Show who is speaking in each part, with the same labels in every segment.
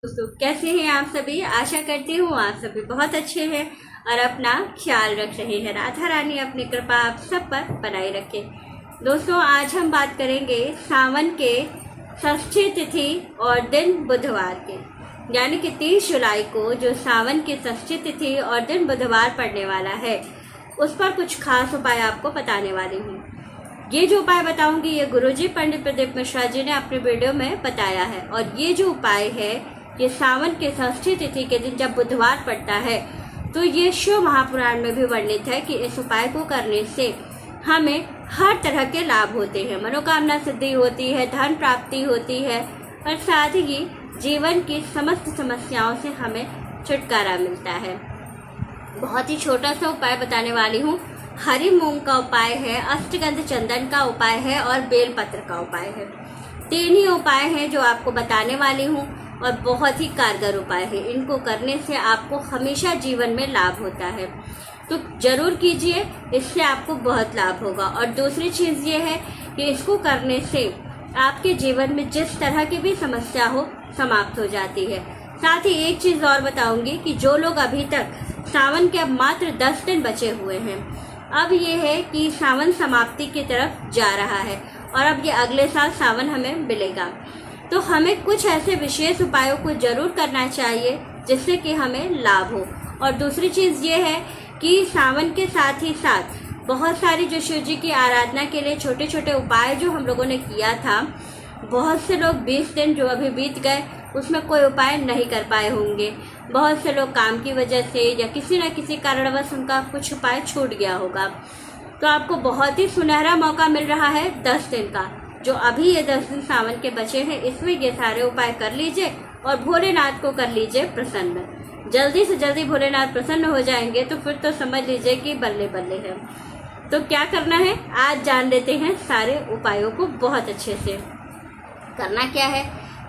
Speaker 1: दोस्तों कैसे हैं आप सभी। आशा करती हूँ आप सभी बहुत अच्छे हैं और अपना ख्याल रख रहे हैं। राधा रानी अपनी कृपा आप सब पर बनाए रखे। दोस्तों आज हम बात करेंगे सावन के षष्ठी तिथि और दिन बुधवार के, यानी कि 30 जुलाई को जो सावन की षष्ठी तिथि और दिन बुधवार पड़ने वाला है उस पर कुछ खास उपाय आपको बताने वाली हूँ। ये जो उपाय बताऊंगी ये गुरुजी पंडित प्रदीप मिश्रा जी ने अपने वीडियो में बताया है और ये जो उपाय है ये सावन के षष्ठी तिथि के दिन जब बुधवार पड़ता है तो ये शिव महापुराण में भी वर्णित है कि इस उपाय को करने से हमें हर तरह के लाभ होते हैं। मनोकामना सिद्धि होती है, धन प्राप्ति होती है और साथ ही जीवन की समस्त समस्याओं से हमें छुटकारा मिलता है। बहुत ही छोटा सा उपाय बताने वाली हूँ। हरी मूंग का उपाय है, अष्टगंध चंदन का उपाय है और बेलपत्र का उपाय है। 3 ही उपाय हैं जो आपको बताने वाली हूँ और बहुत ही कारगर उपाय है। इनको करने से आपको हमेशा जीवन में लाभ होता है, तो जरूर कीजिए, इससे आपको बहुत लाभ होगा। और दूसरी चीज़ ये है कि इसको करने से आपके जीवन में जिस तरह की भी समस्या हो समाप्त हो जाती है। साथ ही एक चीज़ और बताऊंगी कि जो लोग अभी तक सावन के अब मात्र 10 दिन बचे हुए हैं, अब ये है कि सावन समाप्ति की तरफ जा रहा है और अब ये अगले साल सावन हमें मिलेगा, तो हमें कुछ ऐसे विशेष उपायों को जरूर करना चाहिए जिससे कि हमें लाभ हो। और दूसरी चीज़ ये है कि सावन के साथ ही साथ बहुत सारी जो शिव जी की आराधना के लिए छोटे छोटे उपाय जो हम लोगों ने किया था, बहुत से लोग 20 दिन जो अभी बीत गए उसमें कोई उपाय नहीं कर पाए होंगे। बहुत से लोग काम की वजह से या किसी न किसी कारणवश उनका कुछ उपाय छूट गया होगा, तो आपको बहुत ही सुनहरा मौका मिल रहा है 10 दिन का। जो अभी ये 10 दिन सावन के बचे हैं इसमें ये सारे उपाय कर लीजिए और भोलेनाथ को कर लीजिए प्रसन्न। जल्दी से जल्दी भोलेनाथ प्रसन्न हो जाएंगे तो फिर तो समझ लीजिए कि बल्ले बल्ले है। तो क्या करना है आज जान लेते हैं सारे उपायों को बहुत अच्छे से। करना क्या है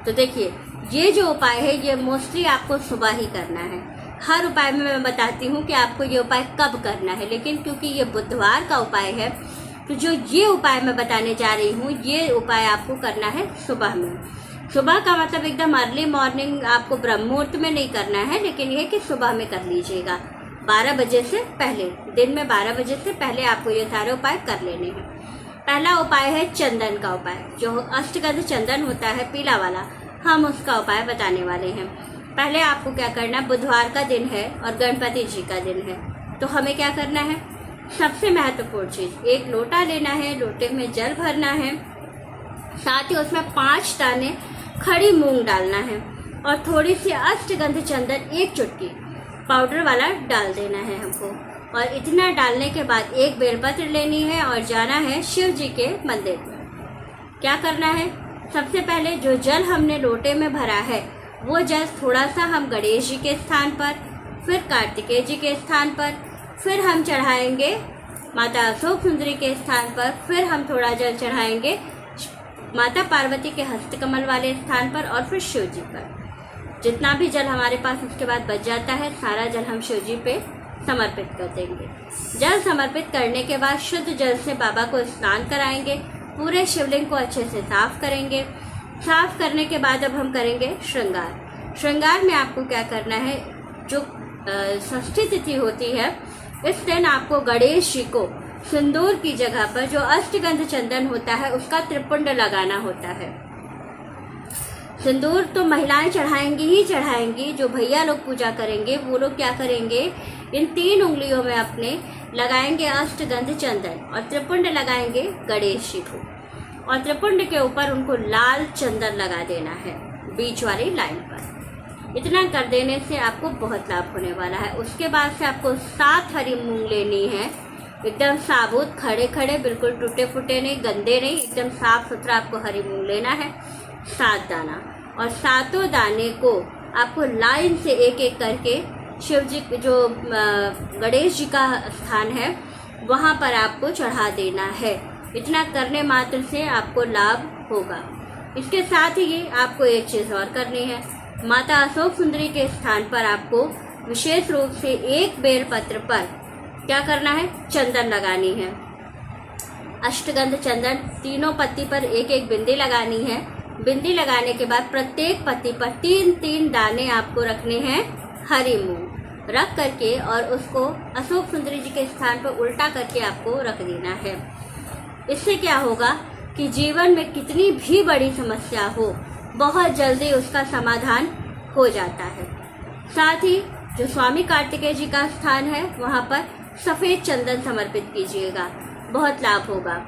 Speaker 1: तो देखिए, ये जो उपाय है ये मोस्टली आपको सुबह ही करना है। हर उपाय में मैं बताती हूँ कि आपको ये उपाय कब करना है, लेकिन क्योंकि ये बुधवार का उपाय है तो जो ये उपाय मैं बताने जा रही हूँ ये उपाय आपको करना है सुबह में। सुबह का मतलब एकदम अर्ली मॉर्निंग, आपको ब्रह्म मुहूर्त में नहीं करना है, लेकिन ये कि सुबह में कर लीजिएगा 12 बजे से पहले। दिन में 12 बजे से पहले आपको ये सारे उपाय कर लेने हैं। पहला उपाय है चंदन का उपाय, जो अष्टगंध चंदन होता है पीला वाला, हम उसका उपाय बताने वाले हैं। पहले आपको क्या करना, बुधवार का दिन है और गणपति जी का दिन है, तो हमें क्या करना है, सबसे महत्वपूर्ण चीज़, एक लोटा लेना है, लोटे में जल भरना है, साथ ही उसमें 5 दाने खड़ी मूंग डालना है और थोड़ी सी अष्टगंध चंदन 1 चुटकी पाउडर वाला डाल देना है हमको। और इतना डालने के बाद एक बेलपत्र लेनी है और जाना है शिव जी के मंदिर में। क्या करना है, सबसे पहले जो जल हमने लोटे में भरा है वो जल थोड़ा सा हम गणेश जी के स्थान पर, फिर कार्तिकेय जी के स्थान पर, फिर हम चढ़ाएंगे माता अशोक सुंदरी के स्थान पर, फिर हम थोड़ा जल चढ़ाएंगे माता पार्वती के हस्तकमल वाले स्थान पर और फिर शिव जी पर। जितना भी जल हमारे पास उसके बाद बच जाता है सारा जल हम शिव जी पे समर्पित कर देंगे। जल समर्पित करने के बाद शुद्ध जल से बाबा को स्नान कराएंगे, पूरे शिवलिंग को अच्छे से साफ करेंगे। साफ करने के बाद अब हम करेंगे श्रृंगार। श्रृंगार में आपको क्या करना है, जो षष्ठी तिथि होती है इस दिन आपको गणेश जी को सिंदूर की जगह पर जो अष्टगंध चंदन होता है उसका त्रिपुंड लगाना होता है। सिंदूर तो महिलाएं चढ़ाएंगी ही चढ़ाएंगी, जो भैया लोग पूजा करेंगे वो लोग क्या करेंगे, इन 3 उंगलियों में अपने लगाएंगे अष्टगंध चंदन और त्रिपुंड लगाएंगे गणेश जी को, और त्रिपुंड के ऊपर उनको लाल चंदन लगा देना है बीच वाली लाइन पर। इतना कर देने से आपको बहुत लाभ होने वाला है। उसके बाद से आपको 7 हरी मूंग लेनी है, एकदम साबुत, खड़े खड़े, बिल्कुल टूटे फूटे नहीं, गंदे नहीं, एकदम साफ सुथरा आपको हरी मूंग लेना है 7 दाना। और 7 दाने को आपको लाइन से एक एक करके शिव जी जो गणेश जी का स्थान है वहाँ पर आपको चढ़ा देना है। इतना करने मात्र से आपको लाभ होगा। इसके साथ ही आपको एक चीज़ और करनी है, माता अशोक सुंदरी के स्थान पर आपको विशेष रूप से एक बेलपत्र पर क्या करना है, चंदन लगानी है। अष्टगंध चंदन 3 पत्ती पर एक एक बिंदी लगानी है, बिंदी लगाने के बाद प्रत्येक पत्ती पर 3-3 दाने आपको रखने हैं हरी मूंग रख करके, और उसको अशोक सुंदरी जी के स्थान पर उल्टा करके आपको रख देना है। इससे क्या होगा कि जीवन में कितनी भी बड़ी समस्या हो, बहुत जल्दी उसका समाधान हो जाता है। साथ ही जो स्वामी कार्तिकेय जी का स्थान है वहाँ पर सफ़ेद चंदन समर्पित कीजिएगा, बहुत लाभ होगा।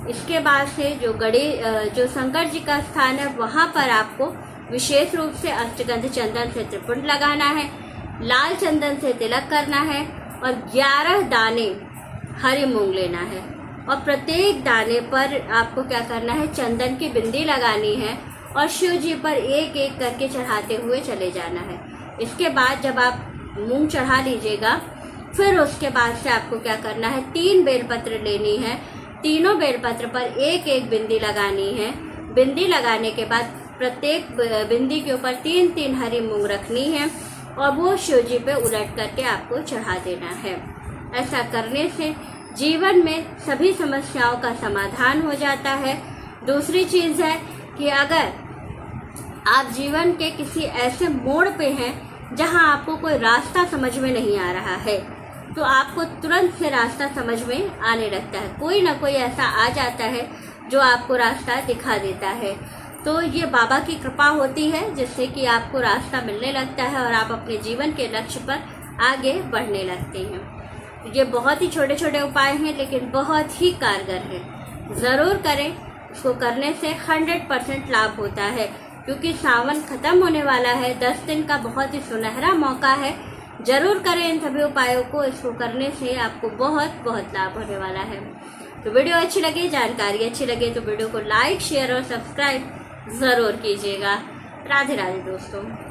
Speaker 1: इसके बाद से जो शंकर जी का स्थान है वहाँ पर आपको विशेष रूप से अष्टगंध चंदन से त्रिपुंड लगाना है, लाल चंदन से तिलक करना है और 11 दाने हरी मूंग लेना है, और प्रत्येक दाने पर आपको क्या करना है, चंदन की बिंदी लगानी है और शिव जी पर एक एक करके चढ़ाते हुए चले जाना है। इसके बाद जब आप मूंग चढ़ा लीजिएगा, फिर उसके बाद से आपको क्या करना है, 3 बेलपत्र लेनी है, तीनों बेलपत्र पर एक एक बिंदी लगानी है। बिंदी लगाने के बाद प्रत्येक बिंदी के ऊपर 3-3 हरी मूंग रखनी है और वो शिव जी पे उलट करके आपको चढ़ा देना है। ऐसा करने से जीवन में सभी समस्याओं का समाधान हो जाता है। दूसरी चीज़ है कि अगर आप जीवन के किसी ऐसे मोड़ पे हैं जहां आपको कोई रास्ता समझ में नहीं आ रहा है, तो आपको तुरंत से रास्ता समझ में आने लगता है। कोई ना कोई ऐसा आ जाता है जो आपको रास्ता दिखा देता है। तो ये बाबा की कृपा होती है जिससे कि आपको रास्ता मिलने लगता है और आप अपने जीवन के लक्ष्य पर आगे बढ़ने लगते हैं। ये बहुत ही छोटे छोटे उपाय हैं लेकिन बहुत ही कारगर हैं, ज़रूर करें। इसको करने से 100% लाभ होता है, क्योंकि सावन ख़त्म होने वाला है। 10 दिन का बहुत ही सुनहरा मौका है। ज़रूर करें इन सभी उपायों को। इसको करने से आपको बहुत बहुत लाभ होने वाला है। तो वीडियो अच्छी लगे, जानकारी अच्छी लगे तो वीडियो को लाइक, शेयर और सब्सक्राइब ज़रूर कीजिएगा। राधे राधे दोस्तों।